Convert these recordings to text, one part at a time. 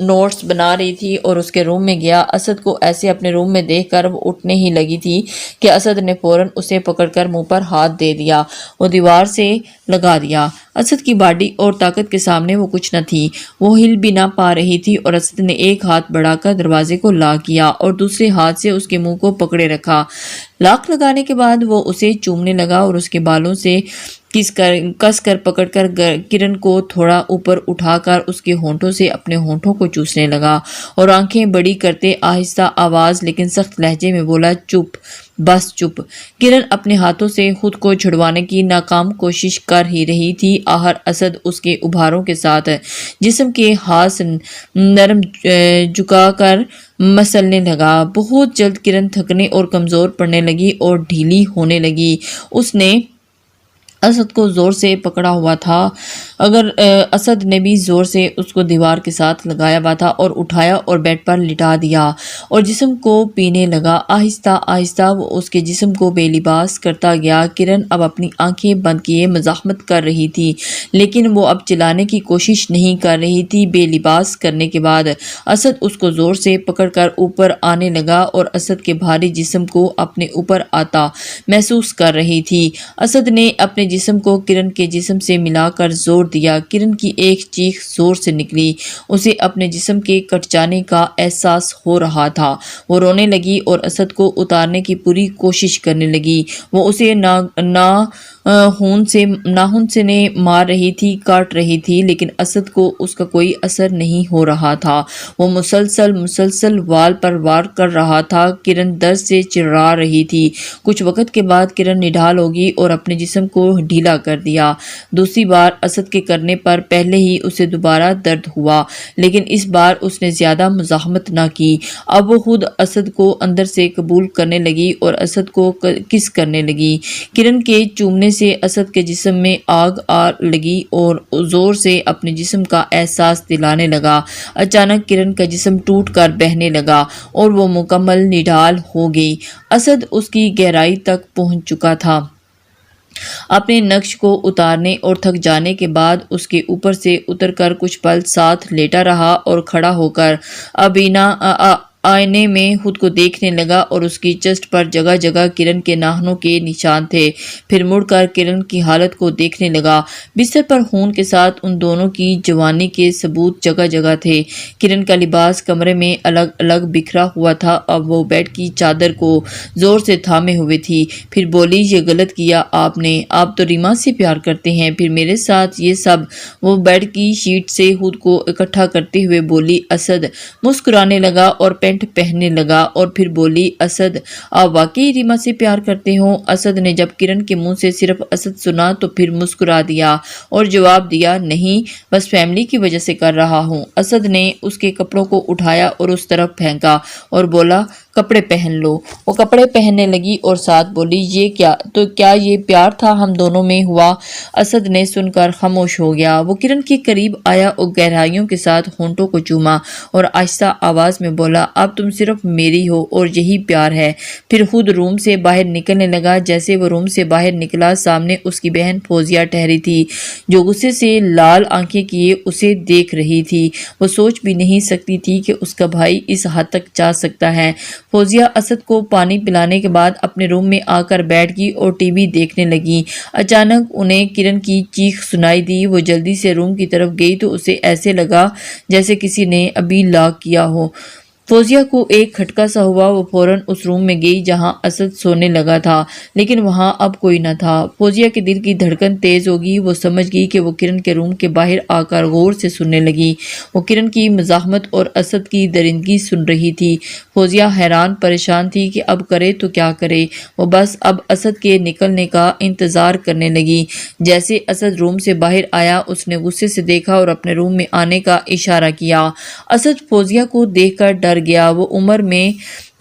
Notice بنا رہی تھی اور اس کے روم میں گیا۔ اسد کو ایسے اپنے روم میں دیکھ کر وہ اٹھنے ہی لگی تھی کہ اسد نے فوراً اسے پکڑ کر منہ پر ہاتھ دے دیا، وہ دیوار سے لگا دیا۔ اسد کی باڈی اور طاقت کے سامنے وہ کچھ نہ تھی، وہ ہل بھی نہ پا رہی تھی اور اسد نے ایک ہاتھ بڑھا کر دروازے کو لاک کیا اور دوسرے ہاتھ سے اس کے منہ کو پکڑے رکھا۔ لاک لگانے کے بعد وہ اسے چومنے لگا اور اس کے بالوں سے کس کر پکڑ کر کرن کو تھوڑا اوپر اٹھا کر اس کے ہونٹوں سے اپنے ہونٹوں کو چوسنے لگا اور آنکھیں بڑی کرتے آہستہ آواز لیکن سخت لہجے میں بولا، چپ، بس چپ۔ کرن اپنے ہاتھوں سے خود کو چھڑوانے کی ناکام کوشش کر ہی رہی تھی، آخر اسد اس کے ابھاروں کے ساتھ جسم کے ہاتھ نرم جھکا کر مسلنے لگا۔ بہت جلد کرن تھکنے اور کمزور پڑنے لگی اور ڈھیلی ہونے لگی۔ اس نے اسد کو زور سے پکڑا ہوا تھا، اگر اسد نے بھی زور سے اس کو دیوار کے ساتھ لگایا ہوا تھا اور اٹھایا اور بیڈ پر لٹا دیا اور جسم کو پینے لگا۔ آہستہ آہستہ وہ اس کے جسم کو بے لباس کرتا گیا۔ کرن اب اپنی آنکھیں بند کیے مزاحمت کر رہی تھی، لیکن وہ اب چلانے کی کوشش نہیں کر رہی تھی۔ بے لباس کرنے کے بعد اسد اس کو زور سے پکڑ کر اوپر آنے لگا اور اسد کے بھاری جسم کو اپنے اوپر آتا محسوس کر رہی تھی۔ اسد نے اپنے جسم کو کرن کے جسم سے ملا کر زور دیا۔ کرن کی ایک چیخ زور سے نکلی، اسے اپنے جسم کے کٹ جانے کا احساس ہو رہا تھا۔ وہ رونے لگی اور اسد کو اتارنے کی پوری کوشش کرنے لگی۔ وہ اسے ناخن سے مار رہی تھی، کاٹ رہی تھی، لیکن اسد کو اس کا کوئی اثر نہیں ہو رہا تھا۔ وہ مسلسل وال پر وار کر رہا تھا۔ کرن درد سے چرا رہی تھی۔ کچھ وقت کے بعد کرن نڈال ہوگی اور اپنے جسم کو ڈھیلا کر دیا۔ دوسری بار اسد کے کرنے پر پہلے ہی اسے دوبارہ درد ہوا، لیکن اس بار اس نے زیادہ مزاحمت نہ کی۔ اب وہ خود اسد کو اندر سے قبول کرنے لگی اور اسد کو کس کرنے لگی۔ کرن کے چومنے سے اسد کے جسم میں آگ آ لگی اور زور سے اپنے جسم کا احساس دلانے لگا۔ اچانک کرن کا جسم ٹوٹ کر بہنے لگا اور وہ مکمل نڈال ہو گئی۔ اسد اس کی گہرائی تک پہنچ چکا تھا۔ اپنے نقش کو اتارنے اور تھک جانے کے بعد اس کے اوپر سے اتر کر کچھ پل ساتھ لیٹا رہا اور کھڑا ہو کر آئینے میں خود کو دیکھنے لگا اور اس کی چسٹ پر جگہ جگہ کرن کے ناخنوں کے نشان تھے۔ پھر مڑ کر کرن کی حالت کو دیکھنے لگا۔ بستر پر خون کے ساتھ ان دونوں کی جوانی کے ثبوت جگہ جگہ تھے۔ کرن کا لباس کمرے میں الگ الگ بکھرا ہوا تھا۔ اب وہ بیڈ کی چادر کو زور سے تھامے ہوئے تھی۔ پھر بولی، یہ غلط کیا آپ نے، آپ تو ریما سے پیار کرتے ہیں، پھر میرے ساتھ یہ سب۔ وہ بیڈ کی شیٹ سے خود کو اکٹھا کرتے ہوئے بولی۔ اسد مسکرانے لگا اور پینٹ پہننے لگا اور پھر بولی، اسد آپ واقعی ریما سے پیار کرتے ہو؟ اسد نے جب کرن کے منہ سے صرف اسد سنا تو پھر مسکرا دیا اور جواب دیا، نہیں، بس فیملی کی وجہ سے کر رہا ہوں۔ اسد نے اس کے کپڑوں کو اٹھایا اور اس طرف پھینکا اور بولا، کپڑے پہن لو۔ وہ کپڑے پہننے لگی اور ساتھ بولی، یہ کیا یہ پیار تھا ہم دونوں میں ہوا؟ اسد نے سن کر خاموش ہو گیا۔ وہ کرن کے قریب آیا اور گہرائیوں کے ساتھ ہونٹوں کو چوما اور آہستہ آواز میں بولا، اب تم صرف میری ہو اور یہی پیار ہے۔ پھر خود روم سے باہر نکلنے لگا۔ جیسے وہ روم سے باہر نکلا، سامنے اس کی بہن فوزیہ ٹھہری تھی، جو غصے سے لال آنکھیں کیے اسے دیکھ رہی تھی۔ وہ سوچ بھی نہیں سکتی تھی کہ اس کا بھائی اس حد تک جا سکتا ہے۔ فوزیہ اسد کو پانی پلانے کے بعد اپنے روم میں آ کر بیٹھ گئی اور ٹی وی دیکھنے لگی۔ اچانک انہیں کرن کی چیخ سنائی دی۔ وہ جلدی سے روم کی طرف گئی تو اسے ایسے لگا جیسے کسی نے ابھی لاک کیا ہو۔ فوزیہ کو ایک کھٹکا سا ہوا۔ وہ فوراً اس روم میں گئی جہاں اسد سونے لگا تھا، لیکن وہاں اب کوئی نہ تھا۔ فوزیہ کے دل کی دھڑکن تیز ہو گئی۔ وہ سمجھ گئی کہ وہ کرن کے روم کے باہر آ کر غور سے سننے لگی۔ وہ کرن کی مزاحمت اور اسد کی درندگی سن رہی تھی۔ فوزیہ حیران پریشان تھی کہ اب کرے تو کیا کرے۔ وہ بس اب اسد کے نکلنے کا انتظار کرنے لگی۔ جیسے اسد روم سے باہر آیا، اس نے غصے سے دیکھا اور اپنے روم میں آنے کا اشارہ کیا۔ اسد فوزیہ کو دیکھ کر ڈر گیا۔ وہ عمر میں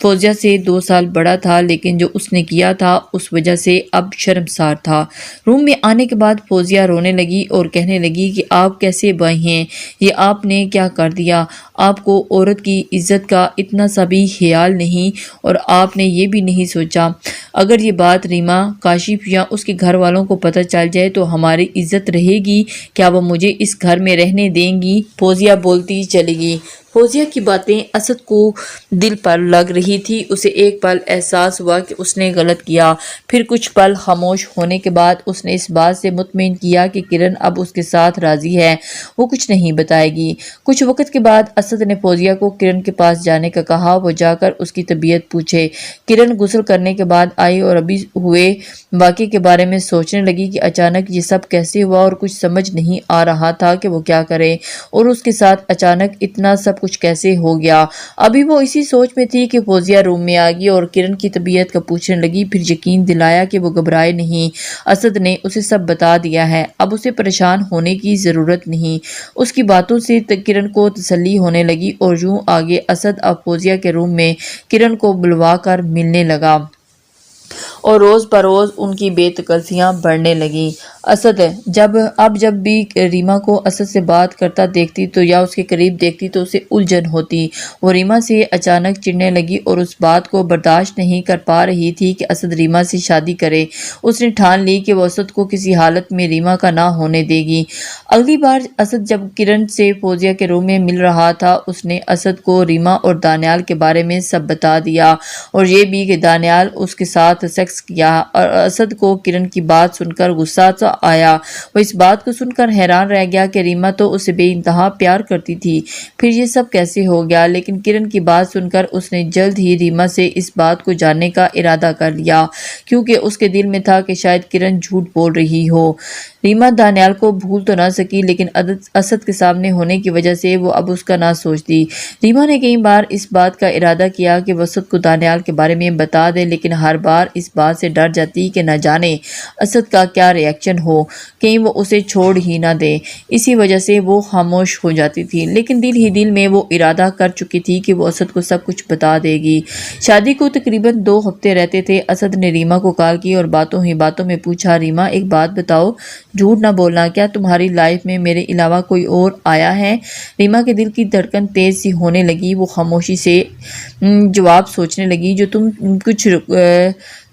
فوزیہ سے 2 سال بڑا تھا، لیکن جو اس نے کیا تھا اس وجہ سے اب شرمسار تھا۔ روم میں آنے کے بعد فوزیہ رونے لگی اور کہنے لگی کہ آپ کیسے بھائی ہیں، یہ آپ نے کیا کر دیا؟ آپ کو عورت کی عزت کا اتنا سا بھی خیال نہیں، اور آپ نے یہ بھی نہیں سوچا اگر یہ بات ریما، کاشف یا اس کے گھر والوں کو پتہ چل جائے تو ہماری عزت رہے گی؟ کیا وہ مجھے اس گھر میں رہنے دیں گی؟ فوزیہ بولتی چلی گئی۔ فوزیہ کی باتیں اسد کو دل پر لگ رہی تھی۔ اسے ایک پل احساس ہوا کہ اس نے غلط کیا، پھر کچھ پل خاموش ہونے کے بعد اس نے اس بات سے مطمئن کیا کہ کرن اب اس کے ساتھ راضی ہے، وہ کچھ نہیں بتائے گی۔ کچھ وقت کے بعد اسد نے فوزیہ کو کرن کے پاس جانے کا کہا، وہ جا کر اس کی طبیعت پوچھے۔ کرن غسل کرنے کے بعد آئی اور ابھی ہوئے واقعے کے بارے میں سوچنے لگی کہ اچانک یہ سب کیسے ہوا، اور کچھ سمجھ نہیں آ رہا تھا کہ وہ کیا کرے، اور اس کے ساتھ اچانک اتنا سب کچھ کیسے ہو گیا۔ ابھی وہ اسی سوچ میں تھی کہ فوزیہ روم میں آ گئی اور کرن کی طبیعت کا پوچھنے لگی، پھر یقین دلایا کہ وہ گھبرائے نہیں، اسد نے اسے سب بتا دیا ہے، اب اسے پریشان ہونے کی ضرورت نہیں۔ اس کی باتوں سے کرن کو تسلی ہونے لگی اور یوں آگے اسد اب فوزیہ کے روم میں کرن کو بلوا کر ملنے لگا اور روز بروز ان کی بے تکلفیاں بڑھنے لگیں۔ اسد جب بھی ریما کو اسد سے بات کرتا دیکھتی تو یا اس کے قریب دیکھتی تو اسے الجھن ہوتی۔ وہ ریما سے اچانک چڑھنے لگی اور اس بات کو برداشت نہیں کر پا رہی تھی کہ اسد ریما سے شادی کرے۔ اس نے ٹھان لی کہ وہ اسد کو کسی حالت میں ریما کا نہ ہونے دے گی۔ اگلی بار اسد جب کرن سے فوزیہ کے روم میں مل رہا تھا، اس نے اسد کو ریما اور دانیال کے بارے میں سب بتا دیا، اور یہ بھی کہ دانیال اس کے ساتھ سیکس کیا۔ اور اسد کو کرن کی بات سن کر غصہ سا آیا۔ وہ اس بات کو سن کر حیران رہ گیا کہ ریما تو اسے بے انتہا پیار کرتی تھی، پھر یہ سب کیسے ہو گیا؟ لیکن کرن کی بات سن کر اس نے جلد ہی ریما سے اس بات کو جاننے کا ارادہ کر لیا، کیونکہ اس کے دل میں تھا کہ شاید کرن جھوٹ بول رہی ہو۔ ریما دانیال کو بھول تو نہ سکی، لیکن اسد کے سامنے ہونے کی وجہ سے وہ اب اس کا نہ سوچتی۔ ریما نے کئی بار اس بات کا ارادہ کیا کہ وہ اسد کو دانیال کے بارے میں بتا دے، لیکن ہر بار اس بات سے ڈر جاتی کہ نہ جانے اسد کا کیا ری ایکشن ہو، کہیں وہ اسے چھوڑ ہی نہ دے، اسی وجہ سے وہ خاموش ہو جاتی تھی۔ لیکن دل ہی دل میں وہ ارادہ کر چکی تھی کہ وہ اسد کو سب کچھ بتا دے گی۔ شادی کو تقریباً 2 ہفتے رہتے تھے۔ اسد نے ریما کو کال کی اور باتوں ہی باتوں میں پوچھا، ریما ایک بات بتاؤ، جھوٹ نہ بولنا، کیا تمہاری لائف میں میرے علاوہ کوئی اور آیا ہے؟ ریما کے دل کی دھڑکن تیز سی ہونے لگی۔ وہ خاموشی سے جواب سوچنے لگی، جو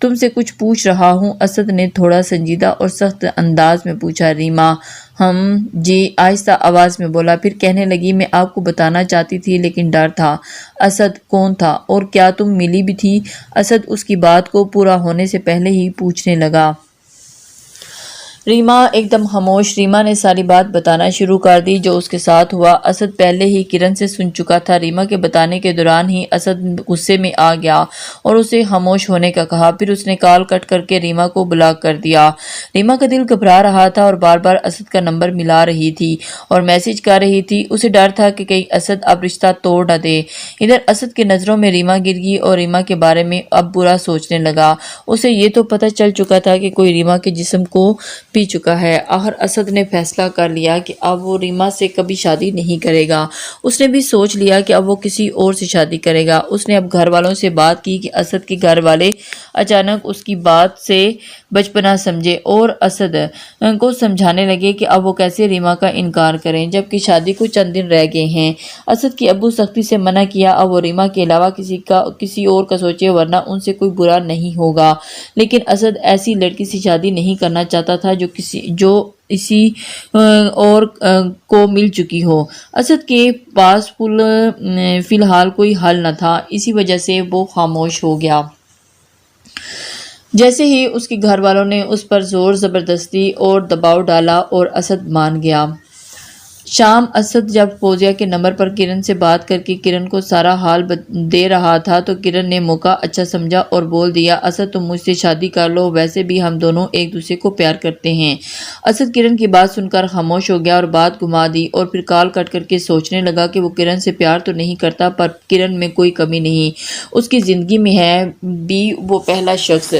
تم سے کچھ پوچھ رہا ہوں، اسد نے تھوڑا سنجیدہ اور سخت انداز میں پوچھا۔ ریما جی آہستہ آواز میں بولا، پھر کہنے لگی، میں آپ کو بتانا چاہتی تھی لیکن ڈر تھا۔ اسد کون تھا اور کیا تم ملی بھی تھی؟ اسد اس کی بات کو پورا ہونے سے پہلے ہی پوچھنے لگا۔ ریما ایک دم خاموش۔ ریما نے ساری بات بتانا شروع کر دی جو اس کے ساتھ ہوا۔ اسد پہلے ہی کرن سے سن چکا تھا۔ ریما کے بتانے کے دوران ہی اسد غصے میں آ گیا اور اسے خاموش ہونے کا کہا، پھر اس نے کال کٹ کر کے ریما کو بلاک کر دیا۔ ریما کا دل گھبرا رہا تھا اور بار بار اسد کا نمبر ملا رہی تھی اور میسج کر رہی تھی۔ اسے ڈر تھا کہ کہیں اسد اب رشتہ توڑ نہ دے۔ ادھر اسد کی نظروں میں ریما گر گئی اور ریما کے بارے میں اب برا سوچنے لگا۔ اسے یہ تو پتہ چل چکا تھا کہ کوئی ریما کے جسم کو پی چکا ہے۔ آخر اسد نے فیصلہ کر لیا کہ اب وہ ریما سے کبھی شادی نہیں کرے گا۔ اس نے بھی سوچ لیا کہ اب وہ کسی اور سے شادی کرے گا۔ اس نے اب گھر والوں سے بات کی کہ اسد کے گھر والے اچانک اس کی بات سے بچپنا سمجھے اور اسد کو سمجھانے لگے کہ اب وہ کیسے ریما کا انکار کریں جبکہ شادی کو چند دن رہ گئے ہیں۔ اسد کے ابو سختی سے منع کیا، اب وہ ریما کے علاوہ کسی اور کا سوچے ورنہ ان سے کوئی برا نہیں ہوگا۔ لیکن اسد ایسی لڑکی سے شادی نہیں کرنا چاہتا تھا جو اسی اور کو مل چکی ہو۔ اسد کے پاس فی الحال کوئی حل نہ تھا، اسی وجہ سے وہ خاموش ہو گیا۔ جیسے ہی اس کے گھر والوں نے اس پر زور زبردستی اور دباؤ ڈالا اور اسد مان گیا۔ شام اسد جب فوزیہ کے نمبر پر کرن سے بات کر کے کرن کو سارا حال دے رہا تھا تو کرن نے موقع اچھا سمجھا اور بول دیا، اسد تم مجھ سے شادی کر لو، ویسے بھی ہم دونوں ایک دوسرے کو پیار کرتے ہیں۔ اسد کرن کی بات سن کر خاموش ہو گیا اور بات گھما دی اور پھر کال کٹ کر کے سوچنے لگا کہ وہ کرن سے پیار تو نہیں کرتا پر کرن میں کوئی کمی نہیں، اس کی زندگی میں ہے بھی وہ پہلا شخص۔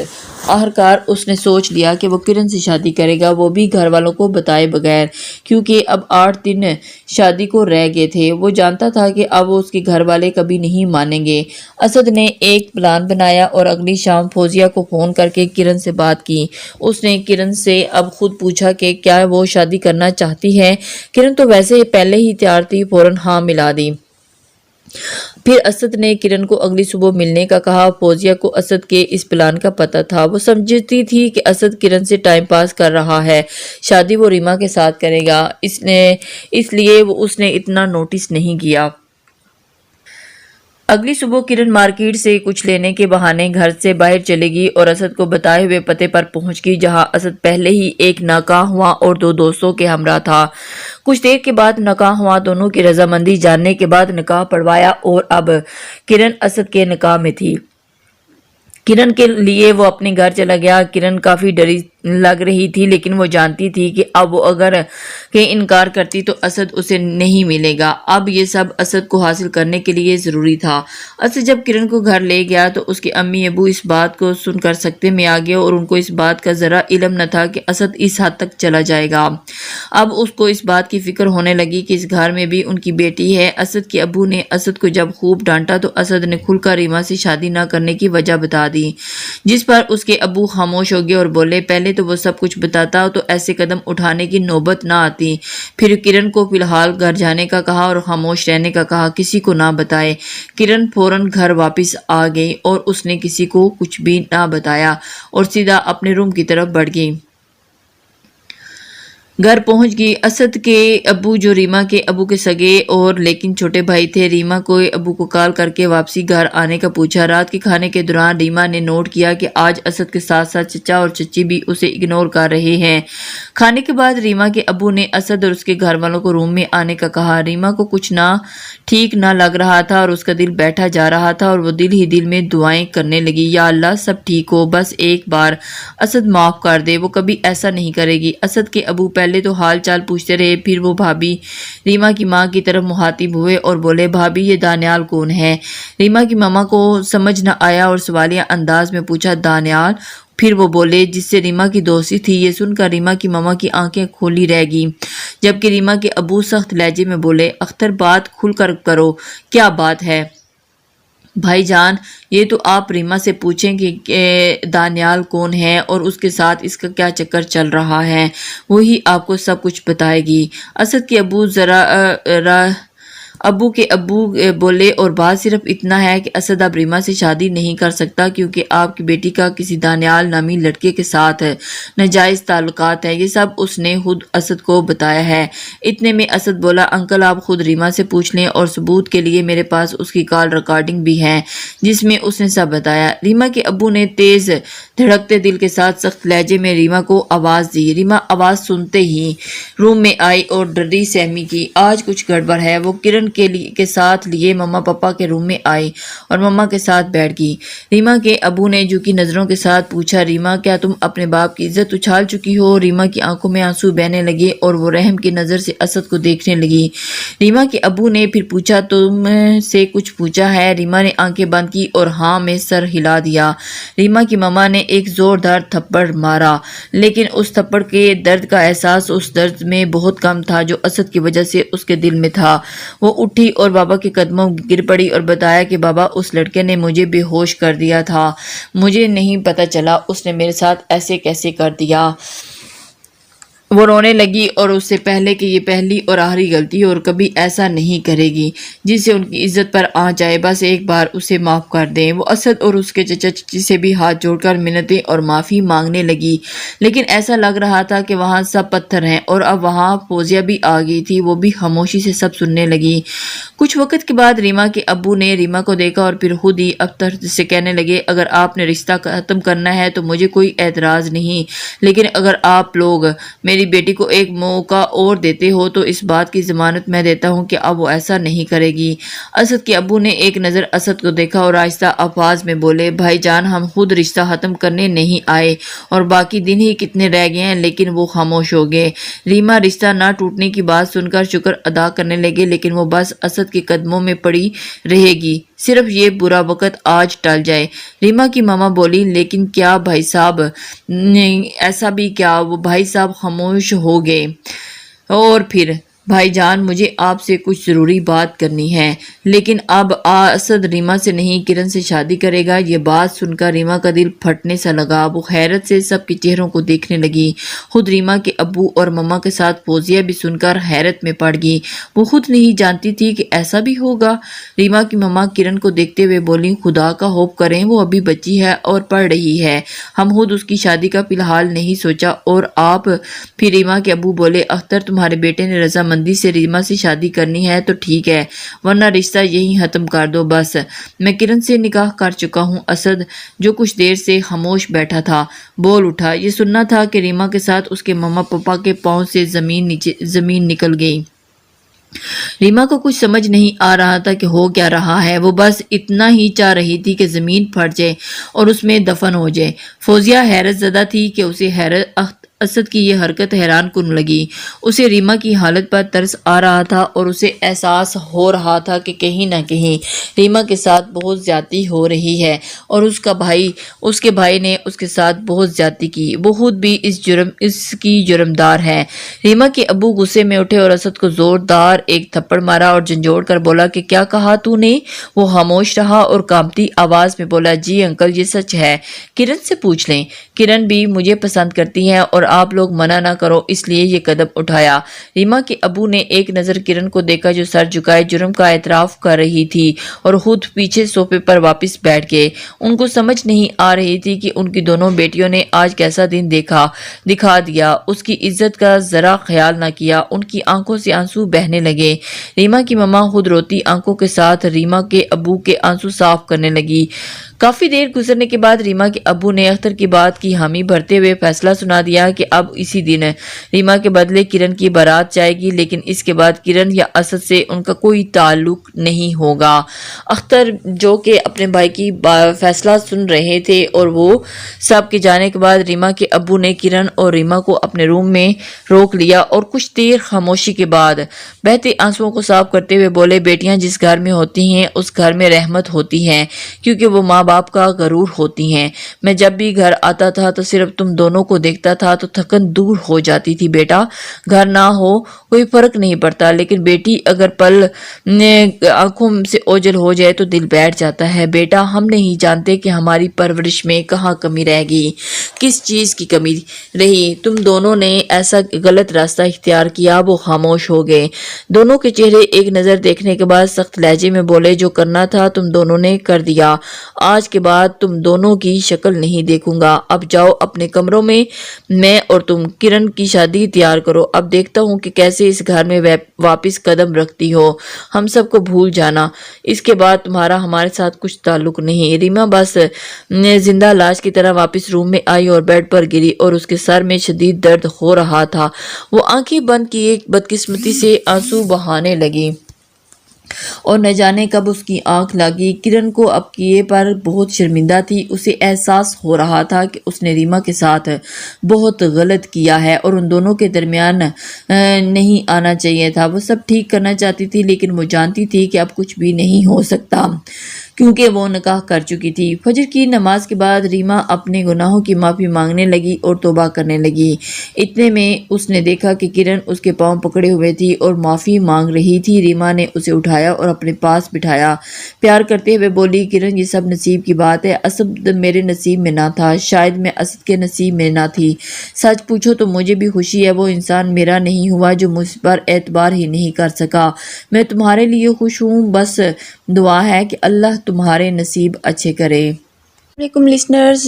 آخرکار اس نے سوچ لیا کہ وہ کرن سے شادی کرے گا، وہ بھی گھر والوں کو بتائے بغیر، کیونکہ اب 8 دن دن شادی کو رہ گئے تھے۔ وہ جانتا تھا کہ اب اس کے گھر والے کبھی نہیں مانیں گے۔ اسد نے ایک پلان بنایا اور اگلی شام فوزیہ کو فون کر کے کرن سے بات کی۔ اس نے کرن سے اب خود پوچھا کہ کیا وہ شادی کرنا چاہتی ہے۔ کرن تو ویسے پہلے ہی تیار تھی، فوراً ہاں ملا دی۔ پھر اسد نے کرن کو اگلی صبح ملنے کا کہا۔ فوزیہ کو اسد کے اس پلان کا پتہ تھا۔ وہ سمجھتی تھی کہ اسد کرن سے ٹائم پاس کر رہا ہے، شادی وہ ریما کے ساتھ کرے گا، اس لیے اس نے اتنا نوٹس نہیں کیا۔ اگلی صبح کرن مارکیٹ سے کچھ لینے کے بہانے گھر سے باہر چلے گی اور اسد کو بتائے ہوئے پتے پر پہنچ گئی، جہاں اسد پہلے ہی ایک ناکاہ ہوا اور 2 دوستوں کے ہمراہ تھا۔ کچھ دیر کے بعد نکاح ہوا، دونوں کی رضامندی جاننے کے بعد نکاح پڑھوایا اور اب کرن اسد کے نکاح میں تھی۔ کرن کے لیے وہ اپنے گھر چلا گیا۔ کرن کافی ڈری لگ رہی تھی، لیکن وہ جانتی تھی کہ اب وہ اگر کہ انکار کرتی تو اسد اسے نہیں ملے گا۔ اب یہ سب اسد کو حاصل کرنے کے لیے ضروری تھا۔ اسد جب کرن کو گھر لے گیا تو اس کے امی ابو اس بات کو سن کر سکتے میں آ گئے اور ان کو اس بات کا ذرا علم نہ تھا کہ اسد اس حد تک چلا جائے گا۔ اب اس کو اس بات کی فکر ہونے لگی کہ اس گھر میں بھی ان کی بیٹی ہے۔ اسد کے ابو نے اسد کو جب خوب ڈانٹا تو اسد نے کھل کر ریما سے شادی نہ کرنے کی وجہ بتا دی، جس پر اس کے ابو خاموش ہو گئے اور بولے پہلے تو وہ سب کچھ بتاتا تو ایسے قدم اٹھانے کی نوبت نہ آتی۔ پھر کرن کو فی الحال گھر جانے کا کہا اور خاموش رہنے کا کہا، کسی کو نہ بتائے۔ کرن فوراً گھر واپس آ گئی اور اس نے کسی کو کچھ بھی نہ بتایا اور سیدھا اپنے روم کی طرف بڑھ گئی۔ گھر پہنچ گئی۔ اسد کے ابو جو ریما کے ابو کے سگے اور لیکن چھوٹے بھائی تھے، ریما کو ابو کو کال کر کے واپسی گھر آنے کا پوچھا۔ رات کے کھانے کے دوران ریما نے نوٹ کیا کہ آج اسد کے ساتھ ساتھ چچا اور چچی بھی اسے اگنور کر رہے ہیں۔ کھانے کے بعد ریما کے ابو نے اسد اور اس کے گھر والوں کو روم میں آنے کا کہا۔ ریما کو کچھ ٹھیک نہ لگ رہا تھا اور اس کا دل بیٹھا جا رہا تھا اور وہ دل ہی دل میں دعائیں کرنے لگی، یا اللہ سب ٹھیک ہو، بس ایک بار اسد معاف کر دے، وہ کبھی ایسا نہیں کرے گی۔ اسد کے ابو پہلے تو حال چال پوچھتے رہے، پھر وہ بھابھی ریما کی ماں کی طرف مخاطب ہوئے اور بولے، بھابھی یہ دانیال کون ہے؟ ریما کی ماما کو سمجھ نہ آیا اور سوالیہ انداز میں پوچھا، دانیال؟ پھر وہ بولے جس سے ریما کی دوستی تھی۔ یہ سن کر ریما کی ماما کی آنکھیں کھولی رہ گئی، جبکہ ریما کے ابو سخت لہجے میں بولے، اختر بات کھل کر کرو، کیا بات ہے؟ بھائی جان یہ تو آپ ریما سے پوچھیں کہ دانیال کون ہے اور اس کے ساتھ اس کا کیا چکر چل رہا ہے، وہی آپ کو سب کچھ بتائے گی۔ اسد کے ابو بولے، اور بات صرف اتنا ہے کہ اسد اب ریما سے شادی نہیں کر سکتا کیونکہ آپ کی بیٹی کا کسی دانیال نامی لڑکے کے ساتھ ناجائز تعلقات ہیں۔ یہ سب اس نے خود اسد کو بتایا ہے۔ اتنے میں اسد بولا، انکل آپ خود ریما سے پوچھ لیں، اور ثبوت کے لیے میرے پاس اس کی کال ریکارڈنگ بھی ہے جس میں اس نے سب بتایا۔ ریما کے ابو نے تیز دھڑکتے دل کے ساتھ سخت لہجے میں ریما کو آواز دی۔ ریما آواز سنتے ہی روم میں آئی اور ڈری سہمی کی، آج کچھ گڑبڑ ہے۔ وہ کرن کے ساتھ لیے مما پاپا کے روم میں آئی اور مما کے ساتھ بیٹھ گئی۔ ریما کے ابو نے جھکی نظروں کے ساتھ پوچھا، ریما کیا تم اپنے باپ کی عزت اچھال چکی ہو؟ ریما کی آنکھوں میں آنسو بہنے لگے اور وہ رحم کی نظر سے اسد کو دیکھنے لگی۔ ریما کے ابو نے پھر پوچھا، تم سے کچھ پوچھا ہے؟ ریما نے آنکھیں بند کی اور ہاں میں سر ہلا دیا۔ ریما کی ماما نے ایک زوردار تھپڑ مارا، لیکن اس تھپڑ کے درد کا احساس اس درد میں بہت کم تھا جو اسد کی وجہ سے اس کے دل میں تھا۔ وہ اٹھی اور بابا کے قدموں گر پڑی اور بتایا کہ بابا اس لڑکے نے مجھے بے ہوش کر دیا تھا، مجھے نہیں پتا چلا اس نے میرے ساتھ ایسے کیسے کر دیا۔ وہ رونے لگی اور اس سے پہلے کہ یہ پہلی اور آخری غلطی اور کبھی ایسا نہیں کرے گی جس سے ان کی عزت پر آ جائے، بس ایک بار اسے معاف کر دیں۔ وہ اسد اور اس کے چچا چچی سے بھی ہاتھ جوڑ کر منتیں اور معافی مانگنے لگی، لیکن ایسا لگ رہا تھا کہ وہاں سب پتھر ہیں، اور اب وہاں فوزیہ بھی آ گئی تھی، وہ بھی خاموشی سے سب سننے لگی۔ کچھ وقت کے بعد ریما کے ابو نے ریما کو دیکھا اور پھر خود ہی ابتر سے کہنے لگے، اگر آپ نے رشتہ ختم کرنا ہے تو مجھے کوئی اعتراض نہیں، لیکن اگر آپ لوگ میری بیٹی کو ایک موقع اور دیتے ہو تو اس بات کی ضمانت میں دیتا ہوں کہ اب وہ ایسا نہیں کرے گی۔ اسد کے ابو نے ایک نظر اسد کو دیکھا اور آہستہ الفاظ میں بولے، بھائی جان ہم خود رشتہ ختم کرنے نہیں آئے اور باقی دن ہی کتنے رہ گئے ہیں۔ لیکن وہ خاموش ہو گئے۔ ریما رشتہ نہ ٹوٹنے کی بات سن کر شکر ادا کرنے لگے، لیکن وہ بس اسد کے قدموں میں پڑی رہے گی، صرف یہ برا وقت آج ٹل جائے۔ ریما کی ماما بولی، لیکن کیا بھائی صاحب؟ ایسا بھی کیا؟ وہ بھائی صاحب خاموش ہو گئے اور پھر بھائی جان مجھے آپ سے کچھ ضروری بات کرنی ہے، لیکن اب اسد ریما سے نہیں کرن سے شادی کرے گا۔ یہ بات سن کر ریما کا دل پھٹنے سا لگا۔ وہ حیرت سے سب کے چہروں کو دیکھنے لگی۔ خود ریما کے ابو اور مما کے ساتھ فوزیہ بھی سن کر حیرت میں پڑ گئی۔ وہ خود نہیں جانتی تھی کہ ایسا بھی ہوگا۔ ریما کی مما کرن کو دیکھتے ہوئے بولی، خدا کا خوف کریں، وہ ابھی بچی ہے اور پڑھ رہی ہے، ہم خود اس کی شادی کا فی الحال نہیں سوچا۔ اور آپ؟ پھر ریما کے ابو بولے، اختر تمہارے بیٹے نے رضامندی سے ریما سے شادی کرنی ہے تو ٹھیک ہے، ورنہ رشتہ یہی ختم کر دو بس۔ میں کرن سے نکاح کر چکا ہوں۔ اسد جو کچھ دیر سے خاموش بیٹھا تھا بول اٹھا۔ یہ سننا تھا کہ ریما کے ساتھ اس کے مما پاپا کے پاؤں سے زمین نکل گئی۔ ریما کو کچھ سمجھ نہیں آ رہا تھا کہ ہو کیا رہا ہے۔ وہ بس اتنا ہی چاہ رہی تھی کہ زمین پھٹ جائے اور اس میں دفن ہو جائے۔ فوزیہ حیرت زدہ تھی کہ اسے اسد کی یہ حرکت حیران کن لگی۔ اسے ریما کی حالت پر ترس آ رہا تھا اور اسے احساس ہو رہا تھا کہ کہیں نہ کہیں ریما کے ساتھ بہت زیادتی ہو رہی ہے اور اس کے بھائی نے اس کے ساتھ بہت زیادتی کی۔ وہ خود بھی اس کی جرمدار ہے۔ ریما کے ابو غصے میں اٹھے اور اسد کو زوردار ایک تھپڑ مارا اور جھنجھوڑ کر بولا کہ کیا کہا تو نے؟ وہ خاموش رہا اور کانپتی آواز میں بولا، جی انکل یہ سچ ہے، کرن سے پوچھ لیں، کرن بھی مجھے پسند کرتی ہے اور آپ لوگ منع نہ کرو اس لیے یہ قدم اٹھایا۔ ریما کے ابو نے ایک نظر کرن کو دیکھا جو سر جھکائے جرم کا اعتراف کر رہی تھی اور خود پیچھے صوفے پر واپس بیٹھ گئے۔ ان کو سمجھ نہیں آ رہی تھی کہ ان کی دونوں بیٹیوں نے آج کیسا دن دکھا دیا، اس کی عزت کا ذرا خیال نہ کیا۔ ان کی آنکھوں سے آنسو بہنے لگے۔ ریما کی مما خود روتی آنکھوں کے ساتھ ریما کے ابو کے آنسو صاف کرنے لگی۔ کافی دیر گزرنے کے بعد ریما کے ابو نے اختر کی بات کی حامی بھرتے ہوئے فیصلہ سنا دیا کہ اب اسی دن ریما کے بدلے کرن کی بارات جائے گی، لیکن اس کے بعد کرن یا اسد سے ان کا کوئی تعلق نہیں ہوگا۔ اختر جو کہ اپنے بھائی کی فیصلہ سن رہے تھے اور وہ سب کے جانے کے بعد ریما کے ابو نے کرن اور ریما کو اپنے روم میں روک لیا اور کچھ دیر خاموشی کے بعد بہتے آنسوؤں کو صاف کرتے ہوئے بولے، بیٹیاں جس گھر میں ہوتی ہیں اس گھر میں رحمت ہوتی ہے، کیونکہ وہ ماں باپ کا غرور ہوتی ہیں۔ میں جب بھی گھر آتا تھا تو صرف تم دونوں کو دیکھتا تھا تو تھکن دور ہو جاتی تھی۔ بیٹا گھر نہ ہو کوئی فرق نہیں پڑتا، لیکن بیٹی اگر پل آنکھوں سے اوجھل ہو جائے تو دل بیٹھ جاتا ہے۔ بیٹا ہم نہیں جانتے کہ ہماری پرورش میں کہاں کمی رہ گئی، کس چیز کی کمی رہی، تم دونوں نے ایسا غلط راستہ اختیار کیا۔ وہ خاموش ہو گئے۔ دونوں کے چہرے ایک نظر دیکھنے کے بعد سخت لہجے میں بولے، جو کرنا تھا تم دونوں نے کر دیا، آج کے بعد تم دونوں کی شکل نہیں دیکھوں گا۔ اب جاؤ اپنے کمروں میں اور تم کرن کی شادی تیار کرو۔ اب دیکھتا ہوں کہ کیسے اس گھر میں واپس قدم رکھتی ہو۔ ہم سب کو بھول جانا، اس کے بعد تمہارا ہمارے ساتھ کچھ تعلق نہیں۔ ریما بس زندہ لاش کی طرح واپس روم میں آئی اور بیڈ پر گری اور اس کے سر میں شدید درد ہو رہا تھا۔ وہ آنکھیں بند کیے بدقسمتی سے آنسو بہانے لگی اور نہ جانے کب اس کی آنکھ لگی۔ کرن کو اب کیے پر بہت شرمندہ تھی۔ اسے احساس ہو رہا تھا کہ اس نے ریما کے ساتھ بہت غلط کیا ہے اور ان دونوں کے درمیان نہیں آنا چاہیے تھا۔ وہ سب ٹھیک کرنا چاہتی تھی، لیکن وہ جانتی تھی کہ اب کچھ بھی نہیں ہو سکتا کیونکہ وہ نکاح کر چکی تھی۔ فجر کی نماز کے بعد ریما اپنے گناہوں کی معافی مانگنے لگی اور توبہ کرنے لگی۔ اتنے میں اس نے دیکھا کہ کرن اس کے پاؤں پکڑے ہوئے تھی اور معافی مانگ رہی تھی۔ ریما نے اسے اٹھایا اور اپنے پاس بٹھایا، پیار کرتے ہوئے بولی، کرن یہ سب نصیب کی بات ہے، اسد میرے نصیب میں نہ تھا، شاید میں اسد کے نصیب میں نہ تھی۔ سچ پوچھو تو مجھے بھی خوشی ہے، وہ انسان میرا نہیں ہوا جو مجھ پر اعتبار ہی نہیں کر سکا۔ میں تمہارے لیے خوش ہوں، بس دعا ہے کہ اللہ تمہارے نصیب اچھے کرے۔ السلام علیکم لسنرز،